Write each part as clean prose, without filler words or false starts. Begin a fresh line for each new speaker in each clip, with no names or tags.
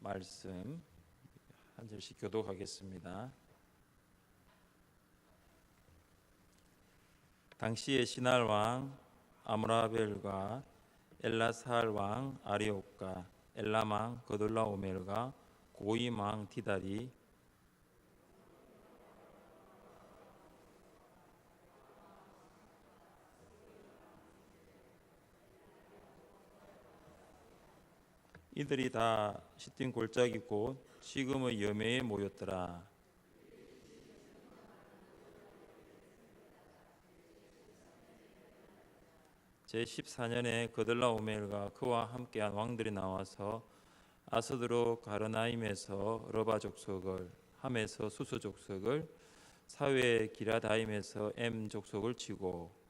말씀 한 절씩 교독하겠습니다. 당시에 시날 왕 아므라벨과 엘라살 왕 아리옥과 엘람 왕 그돌라오멜과 고임 왕 디달이 이들이 다 시딤 골짜기 곧 지금의 여매에 모였더라. 제14년에 그들라오멜과 그와 함께한 왕들이 나와서 아스드로 가르나임에서 러바 족속을, 함에서 수수 족속을, 사회 기라다임에서 엠 족속을 치고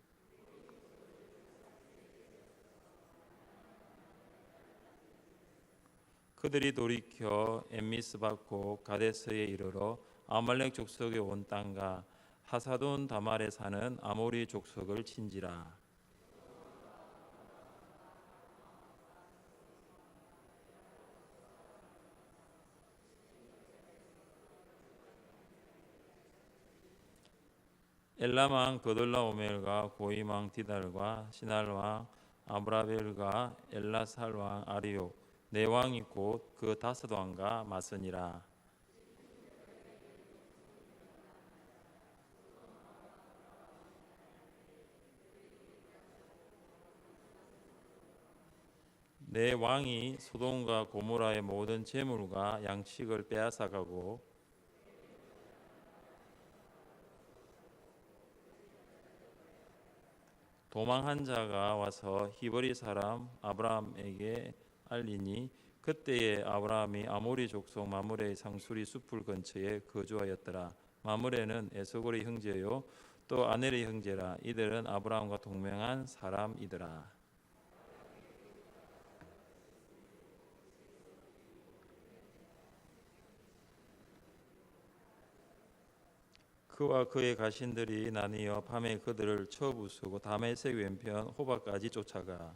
그들이 돌이켜 엠미스 받고 가데스에 이르러 아말렉 족속의 온 땅과 하사돈 다말에 사는 아모리 족속을 친지라. 엘람 왕 그돌라오멜과 고임 왕 디달과 시날 왕 아브라벨과 엘라살 왕 아리옥 네 왕이 곧 그 다섯 왕과 맞으니라. 네 왕이 소돔과 고모라의 모든 재물과 양식을 빼앗아가고 도망한 자가 와서 히브리 사람 아브라함에게 알리니 그때에 아브라함이 아모리 족속 마므레의 상수리 숲을 근처에 거주하였더라. 마므레는 에스골의 형제요 또 아넬의 형제라. 이들은 아브라함과 동맹한 사람이더라. 그와 그의 가신들이 나뉘어 밤에 그들을 쳐 부수고 다메섹 왼편 호바까지 쫓아가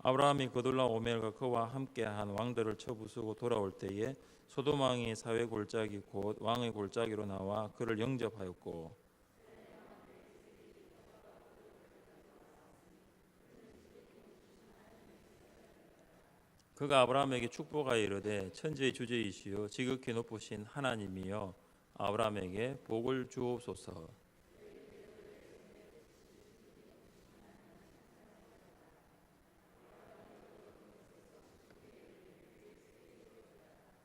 아브라함이 그돌라오멜과 그와 함께한 왕들을 쳐 부수고 돌아올 때에 소돔 왕이 사회 골짜기 곧 왕의 골짜기로 나와 그를 영접하였고 그가 아브라함에게 축복하여 이르되 천지의 주제이시요 지극히 높으신 하나님이여 아브라함에게 복을 주옵소서.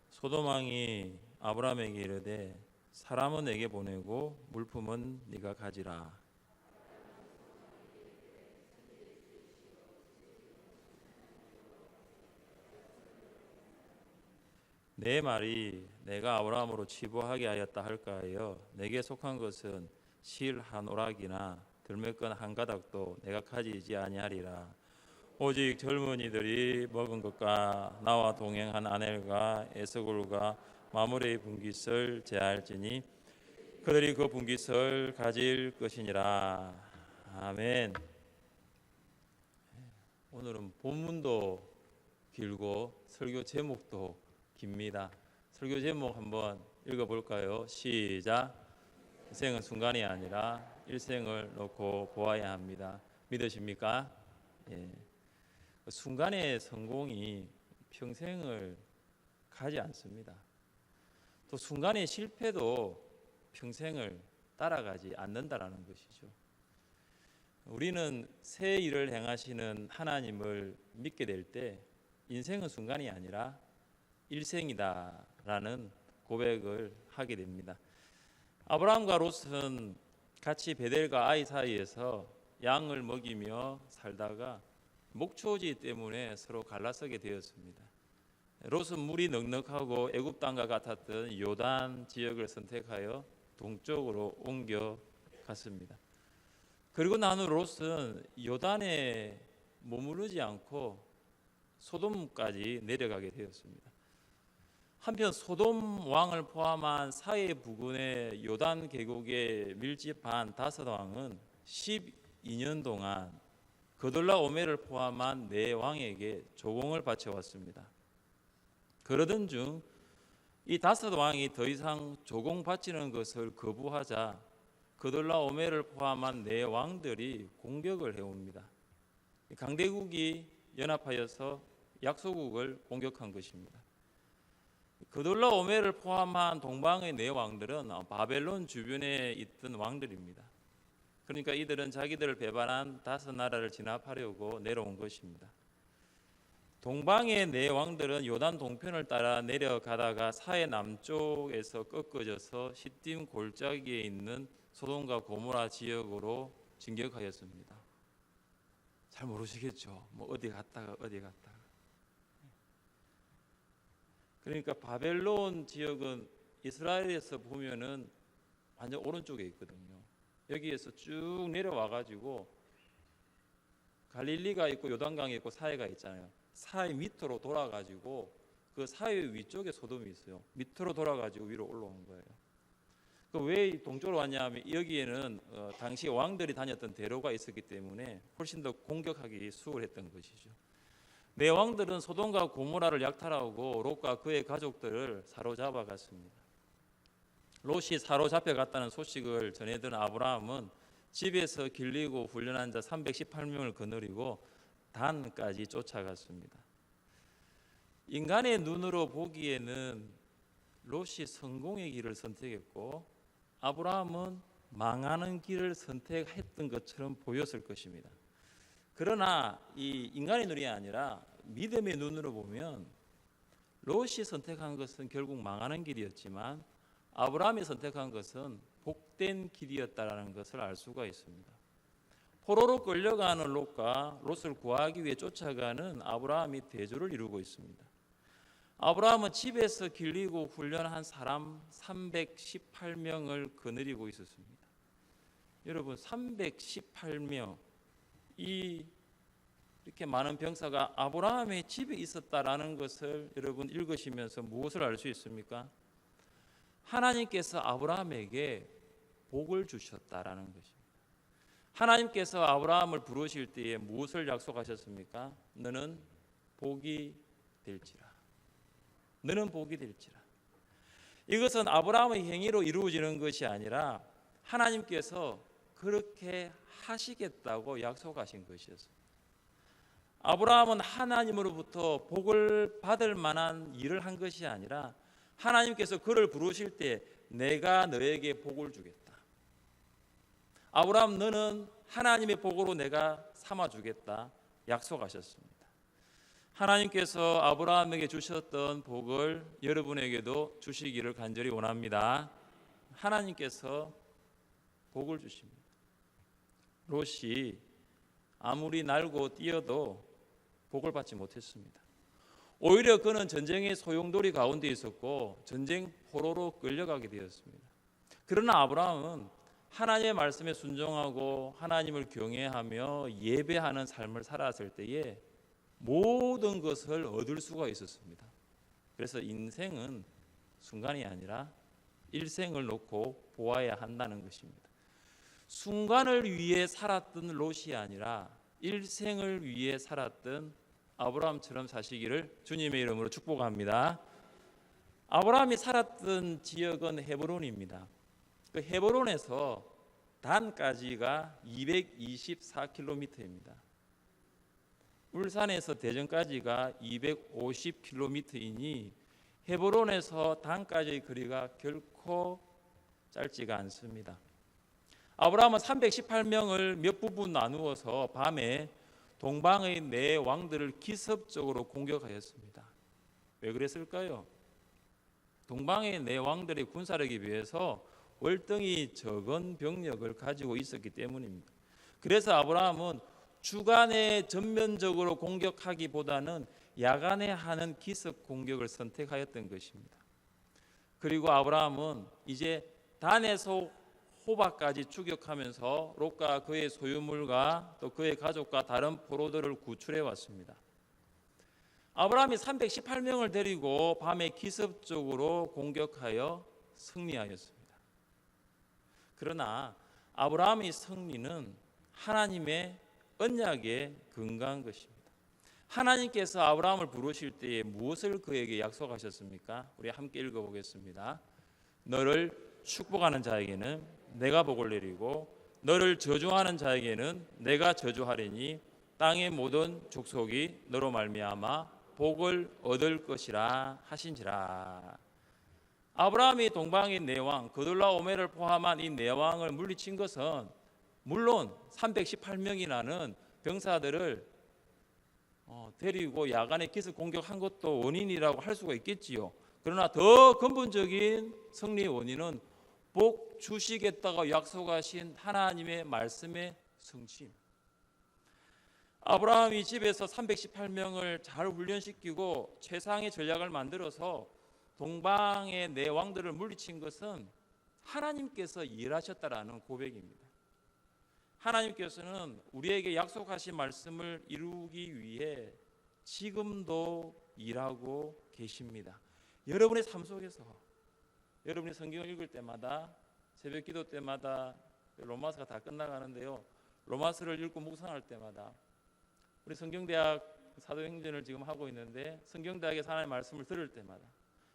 소돔 왕이 아브라함에게 이르되 사람은 내게 보내고 물품은 네가 가지라. 내 말이 내가 아브라함으로 치부하게 하였다 할까하여 내게 속한 것은 실 한 오락이나 들매끈 한 가닥도 내가 가지지 아니하리라. 오직 젊은이들이 먹은 것과 나와 동행한 아넬과 에스골과 마므레의 분깃을 제할지니 그들이 그 분깃을 가질 것이니라. 아멘. 오늘은 본문도 길고 설교 제목도 깁니다. 설교 제목 한번 읽어볼까요? 시작. 인생은 순간이 아니라 일생을 놓고 보아야 합니다. 믿으십니까? 예. 순간의 성공이 평생을 가지 않습니다. 또 순간의 실패도 평생을 따라가지 않는다라는 것이죠. 우리는 새 일을 행하시는 하나님을 믿게 될 때 인생은 순간이 아니라 일생이다라는 고백을 하게 됩니다. 아브라함과 롯은 같이 베델과 아이 사이에서 양을 먹이며 살다가 목초지 때문에 서로 갈라서게 되었습니다. 롯은 물이 넉넉하고 애굽 땅과 같았던 요단 지역을 선택하여 동쪽으로 옮겨갔습니다. 그리고 난 후 롯은 요단에 머무르지 않고 소돔까지 내려가게 되었습니다. 한편 소돔 왕을 포함한 사해 부근의 요단 계곡에 밀집한 다섯 왕은 2년 동안 그돌라오메를 포함한 네 왕에게 조공을 바쳐왔습니다. 그러던 중 이 다섯 왕이 더 이상 조공 바치는 것을 거부하자 그돌라오메를 포함한 네 왕들이 공격을 해옵니다. 강대국이 연합하여서 약소국을 공격한 것입니다. 그돌라오메를 포함한 동방의 네 왕들은 바벨론 주변에 있던 왕들입니다. 그러니까 이들은 자기들을 배반한 다섯 나라를 진압하려고 내려온 것입니다. 동방의 네 왕들은 요단 동편을 따라 내려가다가 사해 남쪽에서 꺾어져서 시딤 골짜기에 있는 소돔과 고모라 지역으로 진격하였습니다. 잘 모르시겠죠? 뭐 어디 갔다가. 그러니까 바벨론 지역은 이스라엘에서 보면은 완전 오른쪽에 있거든요. 여기에서 쭉 내려와 가지고 갈릴리가 있고 요단강이 있고 사해가 있잖아요. 사해 밑으로 돌아 가지고 그 사해 위쪽에 소돔이 있어요. 밑으로 돌아 가지고 위로 올라온 거예요. 왜 동쪽으로 왔냐면 여기에는 당시 왕들이 다녔던 대로가 있었기 때문에 훨씬 더 공격하기 수월했던 것이죠. 네 왕들은 소돔과 고모라를 약탈하고 롯과 그의 가족들을 사로잡아 갔습니다. 롯이 사로잡혀 갔다는 소식을 전해 들은 아브라함은 집에서 길리고 훈련한 자 318명을 거느리고 단까지 쫓아갔습니다. 인간의 눈으로 보기에는 롯이 성공의 길을 선택했고 아브라함은 망하는 길을 선택했던 것처럼 보였을 것입니다. 그러나 이 인간의 눈이 아니라 믿음의 눈으로 보면 롯이 선택한 것은 결국 망하는 길이었지만 아브라함이 선택한 것은 복된 길이었다라는 것을 알 수가 있습니다. 포로로 끌려가는 롯과 롯을 구하기 위해 쫓아가는 아브라함이 대조를 이루고 있습니다. 아브라함은 집에서 길리고 훈련한 사람 318명을 거느리고 있었습니다. 여러분 318명 이렇게 많은 병사가 아브라함의 집에 있었다라는 것을 여러분 읽으시면서 무엇을 알 수 있습니까? 하나님께서 아브라함에게 복을 주셨다라는 것입니다. 하나님께서 아브라함을 부르실 때에 무엇을 약속하셨습니까? 너는 복이 될지라. 너는 복이 될지라. 이것은 아브라함의 행위로 이루어지는 것이 아니라 하나님께서 그렇게 하시겠다고 약속하신 것이었습니다. 아브라함은 하나님으로부터 복을 받을 만한 일을 한 것이 아니라 하나님께서 그를 부르실 때 내가 너에게 복을 주겠다. 아브라함 너는 하나님의 복으로 내가 삼아주겠다 약속하셨습니다. 하나님께서 아브라함에게 주셨던 복을 여러분에게도 주시기를 간절히 원합니다. 하나님께서 복을 주십니다. 롯이 아무리 날고 뛰어도 복을 받지 못했습니다. 오히려 그는 전쟁의 소용돌이 가운데 있었고 전쟁 포로로 끌려가게 되었습니다. 그러나 아브라함은 하나님의 말씀에 순종하고 하나님을 경외하며 예배하는 삶을 살았을 때에 모든 것을 얻을 수가 있었습니다. 그래서 인생은 순간이 아니라 일생을 놓고 보아야 한다는 것입니다. 순간을 위해 살았던 롯이 아니라 일생을 위해 살았던 아브라함처럼 사시기를 주님의 이름으로 축복합니다. 아브라함이 살았던 지역은 헤브론입니다. 그 헤브론에서 단까지가 224km입니다. 울산에서 대전까지가 250km이니 헤브론에서 단까지의 거리가 결코 짧지가 않습니다. 아브라함은 318명을 몇 부분 나누어서 밤에 동방의 네 왕들을 기습적으로 공격하였습니다. 왜 그랬을까요? 동방의 네 왕들의 군사력에 비해서 월등히 적은 병력을 가지고 있었기 때문입니다. 그래서 아브라함은 주간에 전면적으로 공격하기보다는 야간에 하는 기습 공격을 선택하였던 것입니다. 그리고 아브라함은 이제 단에서 호박까지 추격하면서 롯과 그의 소유물과 또 그의 가족과 다른 포로들을 구출해 왔습니다. 아브라함이 318명을 데리고 밤에 기습적으로 공격하여 승리하였습니다. 그러나 아브라함의 승리는 하나님의 언약에 근거한 것입니다. 하나님께서 아브라함을 부르실 때에 무엇을 그에게 약속하셨습니까? 우리 함께 읽어보겠습니다. 너를 축복하는 자에게는 내가 복을 내리고 너를 저주하는 자에게는 내가 저주하리니 땅의 모든 족속이 너로 말미암아 복을 얻을 것이라 하신지라. 아브라함이 동방의 내왕 그돌라오메를 포함한 이 내왕을 물리친 것은 물론 318명이라는 병사들을 데리고 야간에 기습 공격한 것도 원인이라고 할 수가 있겠지요. 그러나 더 근본적인 승리의 원인은 복 주시겠다고 약속하신 하나님의 말씀의 성취. 아브라함이 집에서 318명을 잘 훈련시키고 최상의 전략을 만들어서 동방의 내왕들을 물리친 것은 하나님께서 일하셨다라는 고백입니다. 하나님께서는 우리에게 약속하신 말씀을 이루기 위해 지금도 일하고 계십니다. 여러분의 삶 속에서 여러분이 성경을 읽을 때마다 새벽 기도 때마다 로마서가 다 끝나가는데요. 로마서를 읽고 묵상할 때마다 우리 성경대학 사도행전을 지금 하고 있는데 성경대학에서 하나님의 말씀을 들을 때마다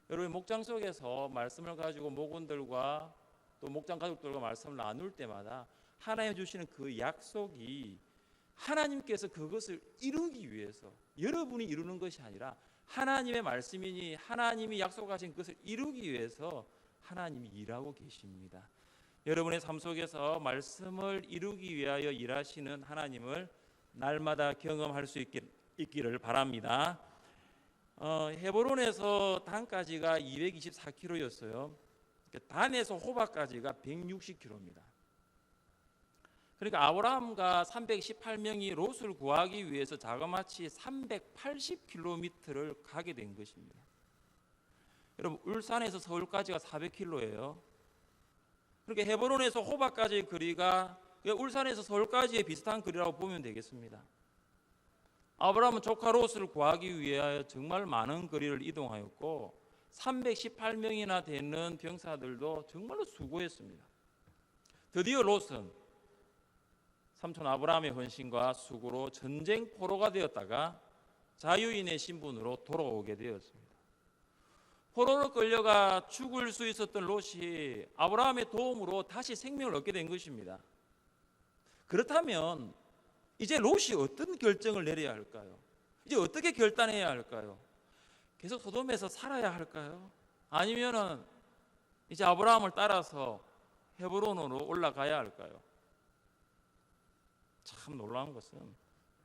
여러분 목장 속에서 말씀을 가지고 목원들과 또 목장 가족들과 말씀을 나눌 때마다 하나님 주시는 그 약속이 하나님께서 그것을 이루기 위해서 여러분이 이루는 것이 아니라 하나님의 말씀이니 하나님이 약속하신 것을 이루기 위해서 하나님이 일하고 계십니다. 여러분의 삶 속에서 말씀을 이루기 위하여 일하시는 하나님을 날마다 경험할 수 있기를 바랍니다. 헤브론에서 단까지가 224km였어요. 단에서 호박까지가 160km입니다. 그러니까 아브라함과 318명이 롯을 구하기 위해서 자그마치 380km를 가게 된 것입니다. 여러분 울산에서 서울까지가 400km예요. 그러니까 헤브론에서 호박까지의 거리가 울산에서 서울까지의 비슷한 거리라고 보면 되겠습니다. 아브라함은 조카 롯을 구하기 위하여 정말 많은 거리를 이동하였고 318명이나 되는 병사들도 정말로 수고했습니다. 드디어 롯은 삼촌 아브라함의 헌신과 수고로 전쟁 포로가 되었다가 자유인의 신분으로 돌아오게 되었습니다. 포로로 끌려가 죽을 수 있었던 롯이 아브라함의 도움으로 다시 생명을 얻게 된 것입니다. 그렇다면 이제 롯이 어떤 결정을 내려야 할까요? 이제 어떻게 결단해야 할까요? 계속 소돔에서 살아야 할까요? 아니면은 이제 아브라함을 따라서 헤브론으로 올라가야 할까요? 참 놀라운 것은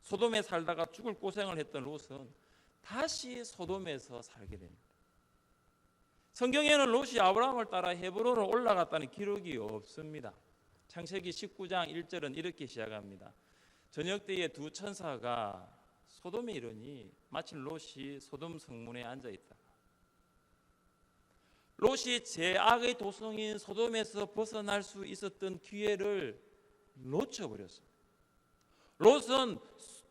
소돔에 살다가 죽을 고생을 했던 롯은 다시 소돔에서 살게 됩니다. 성경에는 롯이 아브라함을 따라 헤브론으로 올라갔다는 기록이 없습니다. 창세기 19장 1절은 이렇게 시작합니다. 저녁 때에 두 천사가 소돔에 이르니 마침 롯이 소돔 성문에 앉아있다. 롯이 제악의 도성인 소돔에서 벗어날 수 있었던 기회를 놓쳐버렸습니다. 롯은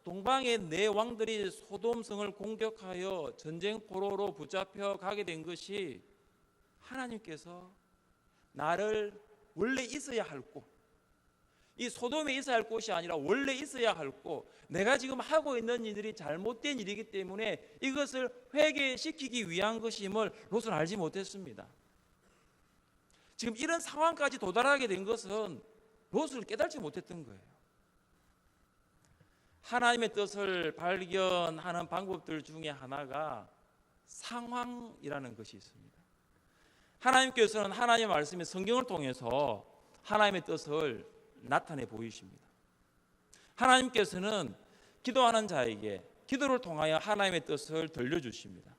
동방의 네 왕들이 소돔성을 공격하여 전쟁 포로로 붙잡혀 가게 된 것이 하나님께서 나를 원래 있어야 할 곳, 이 소돔에 있어야 할 곳이 아니라 원래 있어야 할 곳, 내가 지금 하고 있는 일들이 잘못된 일이기 때문에 이것을 회개시키기 위한 것임을 롯은 알지 못했습니다. 지금 이런 상황까지 도달하게 된 것은 롯을 깨닫지 못했던 거예요. 하나님의 뜻을 발견하는 방법들 중에 하나가 상황이라는 것이 있습니다. 하나님께서는 하나님의 말씀의 성경을 통해서 하나님의 뜻을 나타내 보이십니다. 하나님께서는 기도하는 자에게 기도를 통하여 하나님의 뜻을 들려주십니다.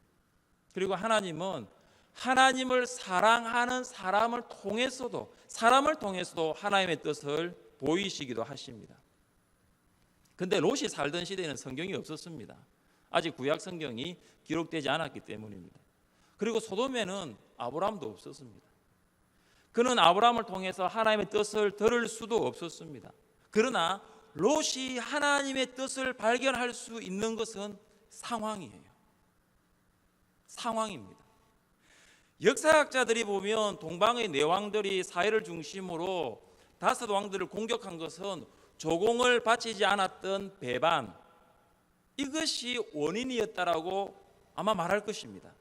그리고 하나님은 하나님을 사랑하는 사람을 통해서도 하나님의 뜻을 보이시기도 하십니다. 근데 롯이 살던 시대에는 성경이 없었습니다. 아직 구약 성경이 기록되지 않았기 때문입니다. 그리고 소돔에는 아브라함도 없었습니다. 그는 아브라함을 통해서 하나님의 뜻을 들을 수도 없었습니다. 그러나 롯이 하나님의 뜻을 발견할 수 있는 것은 상황이에요. 상황입니다. 역사학자들이 보면 동방의 네 왕들이 사해를 중심으로 다섯 왕들을 공격한 것은 조공을 바치지 않았던 배반, 이것이 원인이었다라고 아마 말할 것입니다.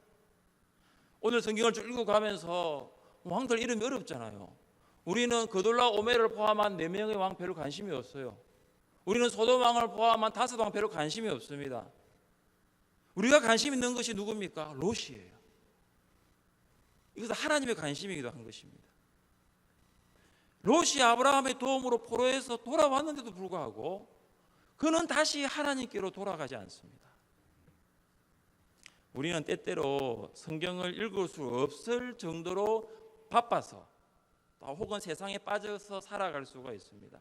오늘 성경을 쭉 읽어가면서 왕들 이름이 어렵잖아요. 우리는 그돌라 오멜을 포함한 4명의 왕 별로 관심이 없어요. 우리는 소돔 왕을 포함한 5왕 별로 관심이 없습니다. 우리가 관심 있는 것이 누굽니까? 롯이에요. 이것은 하나님의 관심이기도 한 것입니다. 롯이 아브라함의 도움으로 포로에서 돌아왔는데도 불구하고 그는 다시 하나님께로 돌아가지 않습니다. 우리는 때때로 성경을 읽을 수 없을 정도로 바빠서 혹은 세상에 빠져서 살아갈 수가 있습니다.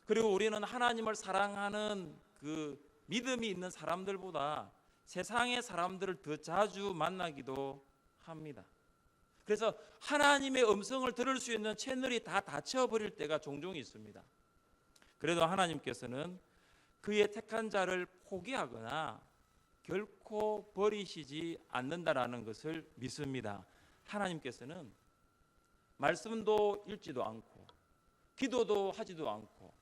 그리고 우리는 하나님을 사랑하는 그 믿음이 있는 사람들보다 세상의 사람들을 더 자주 만나기도 합니다. 그래서 하나님의 음성을 들을 수 있는 채널이 다 닫혀버릴 때가 종종 있습니다. 그래도 하나님께서는 그의 택한 자를 포기하거나 결코 버리시지 않는다라는 것을 믿습니다. 하나님께서는 말씀도 읽지도 않고 기도도 하지도 않고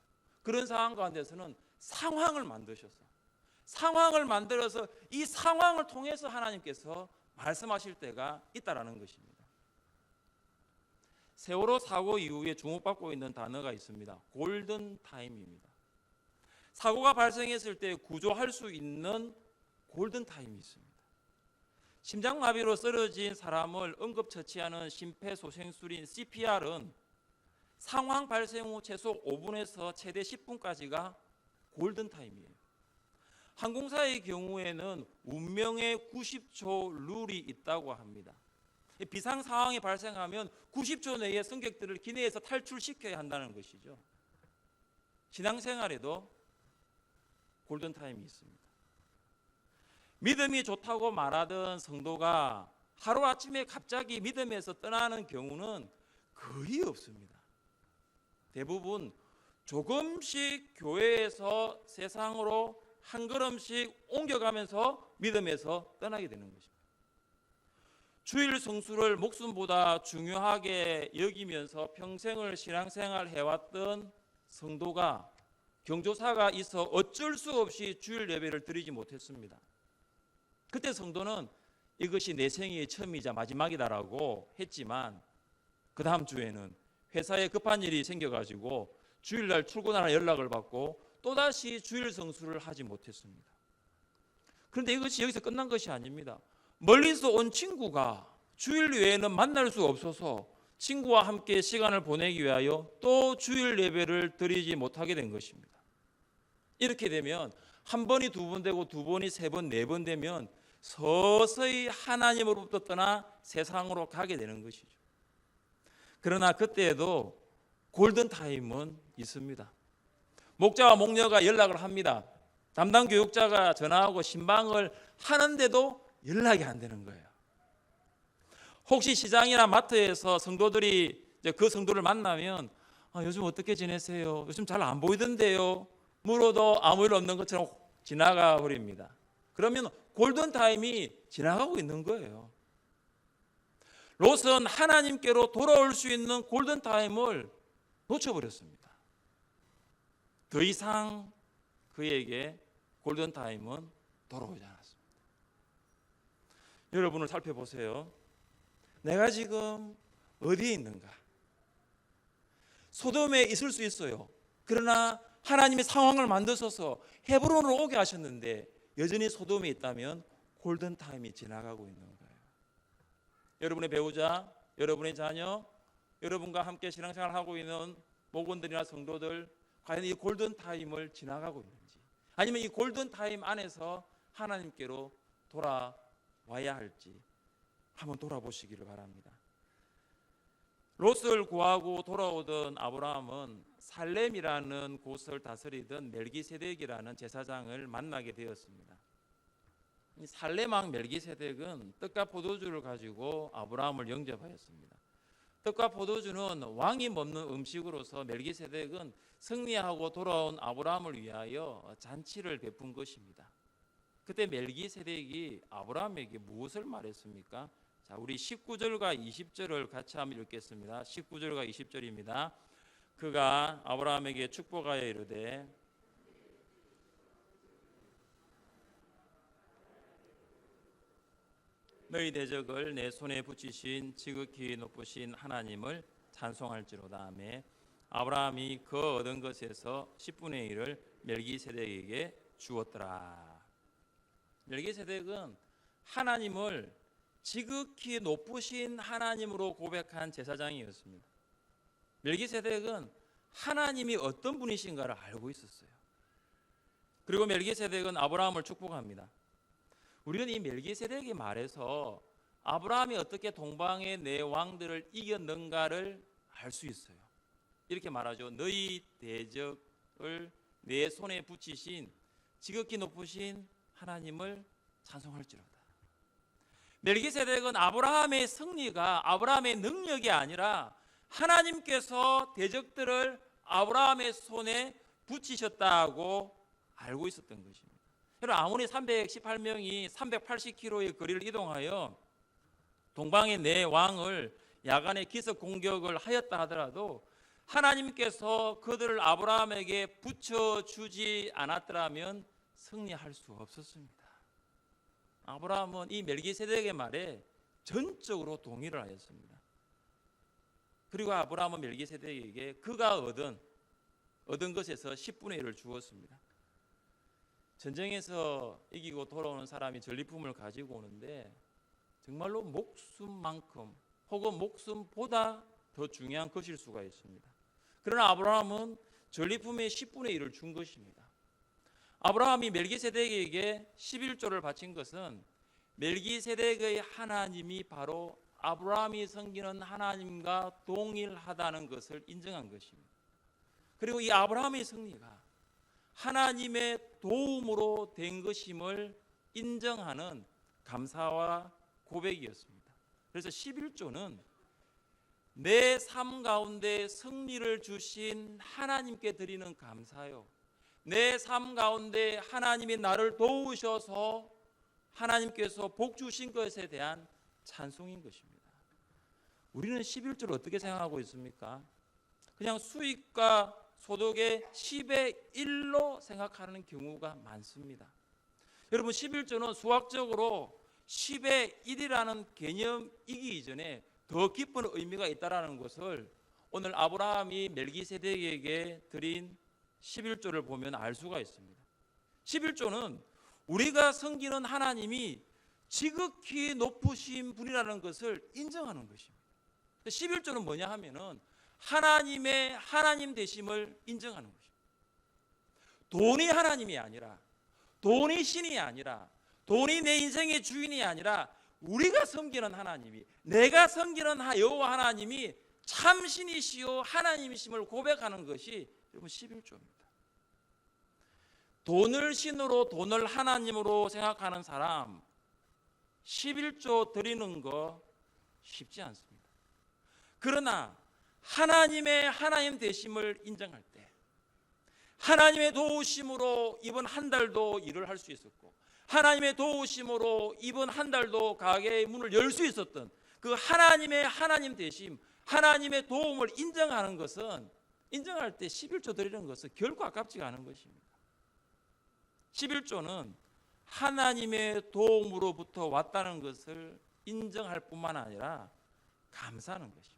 그런 상황 가운데서는 상황을 만들어서 이 상황을 통해서 하나님께서 말씀하실 때가 있다라는 것입니다. 세월호 사고 이후에 주목받고 있는 단어가 있습니다. 골든타임입니다. 사고가 발생했을 때 구조할 수 있는 골든타임이 있습니다. 심장마비로 쓰러진 사람을 응급처치하는 심폐소생술인 CPR은 상황 발생 후 최소 5분에서 최대 10분까지가 골든타임이에요. 항공사의 경우에는 운명의 90초 룰이 있다고 합니다. 비상 상황이 발생하면 90초 내에 승객들을 기내에서 탈출시켜야 한다는 것이죠. 신앙생활에도 골든타임이 있습니다. 믿음이 좋다고 말하던 성도가 하루아침에 갑자기 믿음에서 떠나는 경우는 거의 없습니다. 대부분 조금씩 교회에서 세상으로 한 걸음씩 옮겨가면서 믿음에서 떠나게 되는 것입니다. 주일 성수를 목숨보다 중요하게 여기면서 평생을 신앙생활 해왔던 성도가 경조사가 있어 어쩔 수 없이 주일 예배를 드리지 못했습니다. 그때 성도는 이것이 내 생애의 처음이자 마지막이다라고 했지만 그 다음 주에는 회사에 급한 일이 생겨가지고 주일날 출근하라는 연락을 받고 또다시 주일 성수를 하지 못했습니다. 그런데 이것이 여기서 끝난 것이 아닙니다. 멀리서 온 친구가 주일 외에는 만날 수 없어서 친구와 함께 시간을 보내기 위하여 또 주일 예배를 드리지 못하게 된 것입니다. 이렇게 되면 한 번이 두 번 되고 두 번이 세 번, 네 번 되면 서서히 하나님으로부터 떠나 세상으로 가게 되는 것이죠. 그러나 그때에도 골든타임은 있습니다. 목자와 목녀가 연락을 합니다. 담당 교육자가 전화하고 신방을 하는데도 연락이 안 되는 거예요. 혹시 시장이나 마트에서 성도들이 그 성도를 만나면 요즘 어떻게 지내세요? 요즘 잘 안 보이던데요? 물어도 아무 일 없는 것처럼 지나가 버립니다. 그러면 골든타임이 지나가고 있는 거예요. 롯은 하나님께로 돌아올 수 있는 골든타임을 놓쳐버렸습니다. 더 이상 그에게 골든타임은 돌아오지 않았습니다. 여러분을 살펴보세요. 내가 지금 어디에 있는가? 소돔에 있을 수 있어요. 그러나 하나님이 상황을 만드셔서 헤브론으로 오게 하셨는데 여전히 소돔에 있다면 골든타임이 지나가고 있는 거예요. 여러분의 배우자, 여러분의 자녀, 여러분과 함께 신앙생활을 하고 있는 목원들이나 성도들, 과연 이 골든타임을 지나가고 있는지, 아니면 이 골든타임 안에서 하나님께로 돌아와야 할지 한번 돌아보시기를 바랍니다. 롯을 구하고 돌아오던 아브라함은 살렘이라는 곳을 다스리던 멜기세덱이라는 제사장을 만나게 되었습니다. 이 살렘 왕 멜기세덱은 떡과 포도주를 가지고 아브라함을 영접하였습니다. 떡과 포도주는 왕이 먹는 음식으로서 멜기세덱은 승리하고 돌아온 아브라함을 위하여 잔치를 베푼 것입니다. 그때 멜기세덱이 아브라함에게 무엇을 말했습니까? 자, 우리 19절과 20절을 같이 한번 읽겠습니다. 19절과 20절입니다. 그가 아브라함에게 축복하여 이르되 너희 대적을 내 손에 붙이신 지극히 높으신 하나님을 찬송할지로다 하매 아브라함이 그 얻은 것에서 10분의 1을 멜기세덱에게 주었더라. 멜기세덱은 하나님을 지극히 높으신 하나님으로 고백한 제사장이었습니다. 멜기세덱은 하나님이 어떤 분이신가를 알고 있었어요. 그리고 멜기세덱은 아브라함을 축복합니다. 우리는 이 멜기세덱의 말에서 아브라함이 어떻게 동방의 네 왕들을 이겼는가를 알 수 있어요. 이렇게 말하죠. 너희 대적을 내 손에 붙이신 지극히 높으신 하나님을 찬송할지로다. 멜기세덱은 아브라함의 승리가 아브라함의 능력이 아니라 하나님께서 대적들을 아브라함의 손에 붙이셨다고 알고 있었던 것입니다. 여러분, 아무리 318명이 380km의 거리를 이동하여 동방의 네 왕을 야간에 기습 공격을 하였다 하더라도 하나님께서 그들을 아브라함에게 붙여주지 않았더라면 승리할 수 없었습니다. 아브라함은 이 멜기세덱의 말에 전적으로 동의를 하였습니다. 그리고 아브라함은 멜기세덱에게 그가 얻은 것에서 10분의 1을 주었습니다. 전쟁에서 이기고 돌아오는 사람이 전리품을 가지고 오는데 정말로 목숨만큼 혹은 목숨보다 더 중요한 것일 수가 있습니다. 그러나 아브라함은 전리품의 10분의 1을 준 것입니다. 아브라함이 멜기세덱에게 11조를 바친 것은 멜기세덱의 하나님이 바로 아브라함이 섬기는 하나님과 동일하다는 것을 인정한 것입니다. 그리고 이 아브라함의 승리가 하나님의 도움으로 된 것임을 인정하는 감사와 고백이었습니다. 그래서 11조는 내 삶 가운데 승리를 주신 하나님께 드리는 감사요, 내 삶 가운데 하나님이 나를 도우셔서 하나님께서 복 주신 것에 대한 찬송인 것입니다. 우리는 11조를 어떻게 생각하고 있습니까? 그냥 수익과 소득의 10의 1로 생각하는 경우가 많습니다. 여러분, 11조는 수학적으로 10의 1이라는 개념이기 이전에 더 깊은 의미가 있다는 것을 오늘 아브라함이 멜기세덱에게 드린 11조를 보면 알 수가 있습니다. 11조는 우리가 섬기는 하나님이 지극히 높으신 분이라는 것을 인정하는 것입니다. 11조는 뭐냐 하면은 하나님의 하나님 되심을 인정하는 것입니다. 돈이 하나님이 아니라, 돈이 신이 아니라, 돈이 내 인생의 주인이 아니라 우리가 섬기는 하나님이, 내가 섬기는 여호와 하나님이 참신이시요 하나님이심을 고백하는 것이 여러분 11조입니다. 돈을 신으로, 돈을 하나님으로 생각하는 사람 11조 드리는 거 쉽지 않습니다. 그러나 하나님의 하나님 되심을 인정할 때, 하나님의 도우심으로 이번 한 달도 일을 할 수 있었고, 하나님의 도우심으로 이번 한 달도 가게의 문을 열 수 있었던 그 하나님의 하나님 되심, 하나님의 도움을 인정하는 것은, 인정할 때 11조 드리는 것은 결코 아깝지가 않은 것입니다. 11조는 하나님의 도움으로부터 왔다는 것을 인정할 뿐만 아니라 감사하는 것입니다.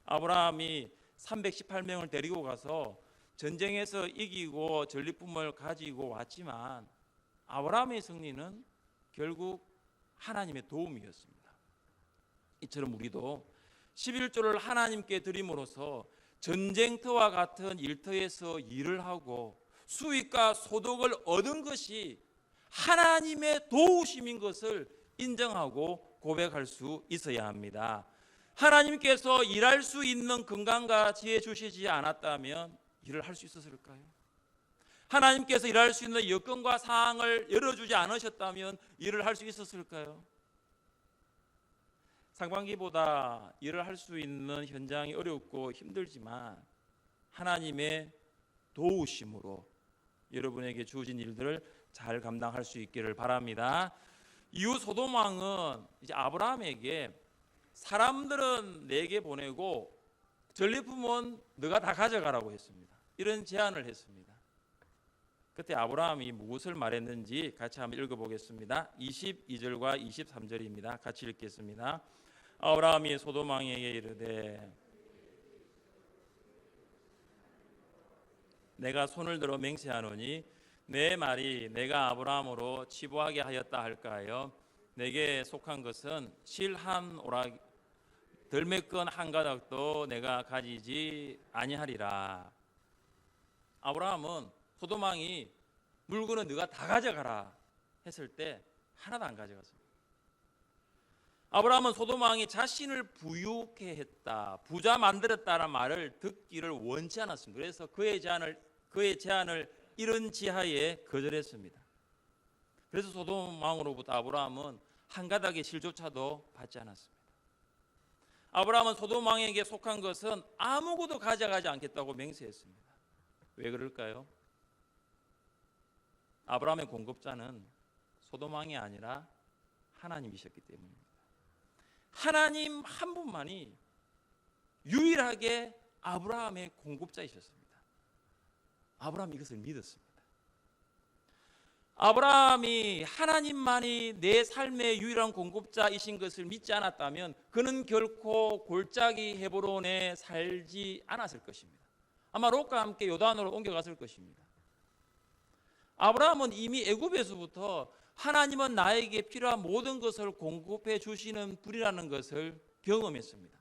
아브라함이 318명을 데리고 가서 전쟁에서 이기고 전리품을 가지고 왔지만 아브라함의 승리는 결국 하나님의 도움이었습니다. 이처럼 우리도 11조를 하나님께 드림으로써 전쟁터와 같은 일터에서 일을 하고 수익과 소득을 얻은 것이 하나님의 도우심인 것을 인정하고 고백할 수 있어야 합니다. 하나님께서 일할 수 있는 건강과 지혜 주시지 않았다면 일을 할 수 있었을까요? 하나님께서 일할 수 있는 여건과 상황을 열어주지 않으셨다면 일을 할 수 있었을까요? 상반기보다 일을 할 수 있는 현장이 어렵고 힘들지만 하나님의 도우심으로 여러분에게 주어진 일들을 잘 감당할 수 있기를 바랍니다. 이후 소돔 왕은 이제 아브라함에게 사람들은 내게 보내고 전리품은 너가 다 가져가라고 했습니다. 이런 제안을 했습니다. 그때 아브라함이 무엇을 말했는지 같이 한번 읽어보겠습니다. 22절과 23절입니다. 같이 읽겠습니다. 아브라함이 소돔 왕에게 이르되 내가 손을 들어 맹세하노니 내 말이 내가 아브라함으로 치부하게 하였다 할까하여 내게 속한 것은 실 한 오라기 덜매끈 한 가닥도 내가 가지지 아니하리라. 아브라함은 소돔 왕이 물건은 네가 다 가져가라 했을 때 하나도 안 가져갔습니다. 아브라함은 소돔 왕이 자신을 부유케 했다, 부자 만들었다는 말을 듣기를 원치 않았습니다. 그래서 그의 제안을 이런 지하에 거절했습니다. 그래서 소돔 왕으로부터 아브라함은 한 가닥의 실조차도 받지 않았습니다. 아브라함은 소돔 왕에게 속한 것은 아무것도 가져가지 않겠다고 맹세했습니다. 왜 그럴까요? 아브라함의 공급자는 소돔 왕이 아니라 하나님이셨기 때문입니다. 하나님 한 분만이 유일하게 아브라함의 공급자이셨습니다. 아브라함이 이것을 믿었습니다. 아브라함이 하나님만이 내 삶의 유일한 공급자이신 것을 믿지 않았다면 그는 결코 골짜기 헤브론에 살지 않았을 것입니다. 아마 롯과 함께 요단으로 옮겨갔을 것입니다. 아브라함은 이미 애굽에서부터 하나님은 나에게 필요한 모든 것을 공급해 주시는 분이라는 것을 경험했습니다.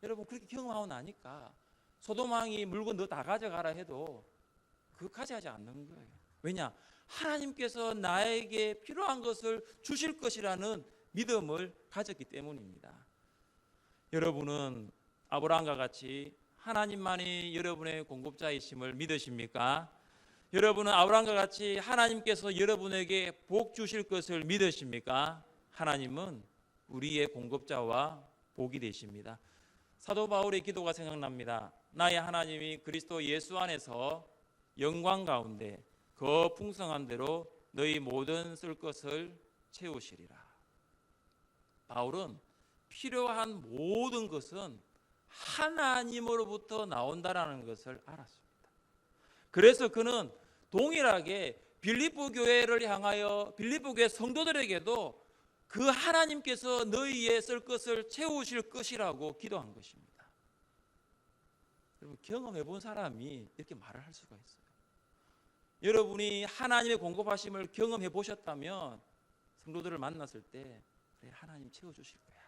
여러분, 그렇게 경험하고 나니까 소돔 왕이 물건 너 다 가져가라 해도 그거 가져가지 않는 거예요. 왜냐? 하나님께서 나에게 필요한 것을 주실 것이라는 믿음을 가졌기 때문입니다. 여러분은 아브라함과 같이 하나님만이 여러분의 공급자이심을 믿으십니까? 여러분은 아브라함과 같이 하나님께서 여러분에게 복 주실 것을 믿으십니까? 하나님은 우리의 공급자와 복이 되십니다. 사도 바울의 기도가 생각납니다. 나의 하나님이 그리스도 예수 안에서 영광 가운데 그 풍성한 대로 너희 모든 쓸 것을 채우시리라. 바울은 필요한 모든 것은 하나님으로부터 나온다라는 것을 알았습니다. 그래서 그는 동일하게 빌립보 교회를 향하여 빌립보 교회 성도들에게도 그 하나님께서 너희의 쓸 것을 채우실 것이라고 기도한 것입니다. 여러분, 경험해 본 사람이 이렇게 말을 할 수가 있어요. 여러분이 하나님의 공급하심을 경험해 보셨다면 성도들을 만났을 때 그래, 하나님 채워주실 거야,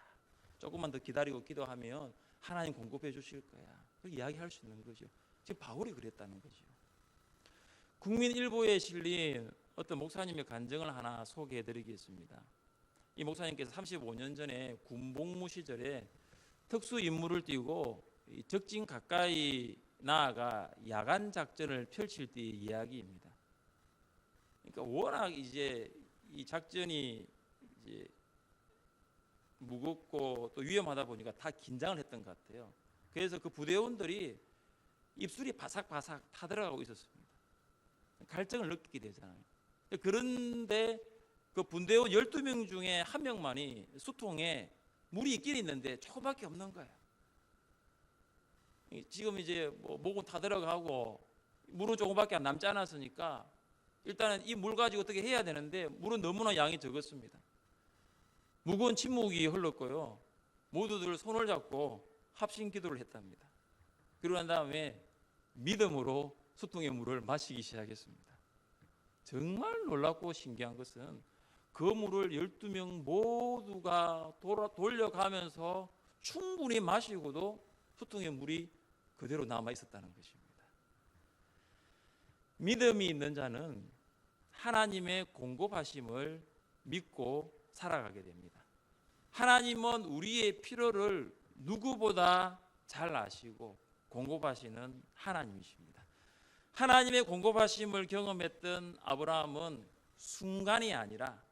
조금만 더 기다리고 기도하면 하나님 공급해 주실 거야, 그렇게 이야기할 수 있는 거죠. 지금 바울이 그랬다는 거죠. 국민일보에 실린 어떤 목사님의 간증을 하나 소개해 드리겠습니다. 이 목사님께서 35년 전에 군복무 시절에 특수 임무를 띠고 적진 가까이 나아가 야간 작전을 펼칠 때의 이야기입니다. 그러니까 워낙 이제 이 작전이 이제 무겁고 또 위험하다 보니까 다 긴장을 했던 것 같아요. 그래서 그 부대원들이 입술이 바삭바삭 타들어가고 있었습니다. 갈증을 느끼게 되잖아요. 그런데 그 분대원 12명 중에 한 명만이 수통에 물이 있긴 있는데 조금밖에 없는 거예요. 지금 이제 뭐 목은 타들어가고 물은 조금밖에 남지 않았으니까 일단은 이 물 가지고 어떻게 해야 되는데 물은 너무나 양이 적었습니다. 무거운 침묵이 흘렀고요. 모두들 손을 잡고 합심 기도를 했답니다. 그러고 난 다음에 믿음으로 수통의 물을 마시기 시작했습니다. 정말 놀랍고 신기한 것은 그 물을 12명 모두가 돌려가면서 충분히 마시고도 수통의 물이 그대로 남아 있었다는 것입니다. 믿음이 있는 자는 하나님의 공급하심을 믿고 살아가게 됩니다. 하나님은 우리의 필요를 누구보다 잘 아시고 공급하시는 하나님이십니다. 하나님의 공급하심을 경험했던 아브라함은 순간이 아니라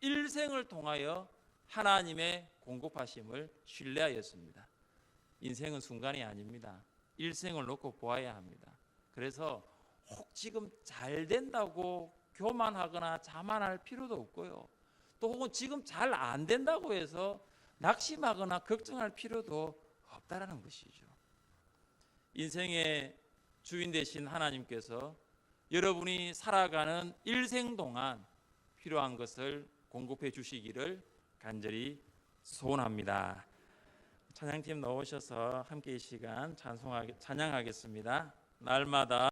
일생을 통하여 하나님의 공급하심을 신뢰하였습니다. 인생은 순간이 아닙니다. 일생을 놓고 보아야 합니다. 그래서 혹 지금 잘 된다고 교만하거나 자만할 필요도 없고요. 또 혹은 지금 잘 안 된다고 해서 낙심하거나 걱정할 필요도 없다라는 것이죠. 인생의 주인 되신 하나님께서 여러분이 살아가는 일생 동안 필요한 것을 공급해 주시기를 간절히 소원합니다. 찬양팀 나오셔서 함께 이 시간 찬양하겠습니다. 날마다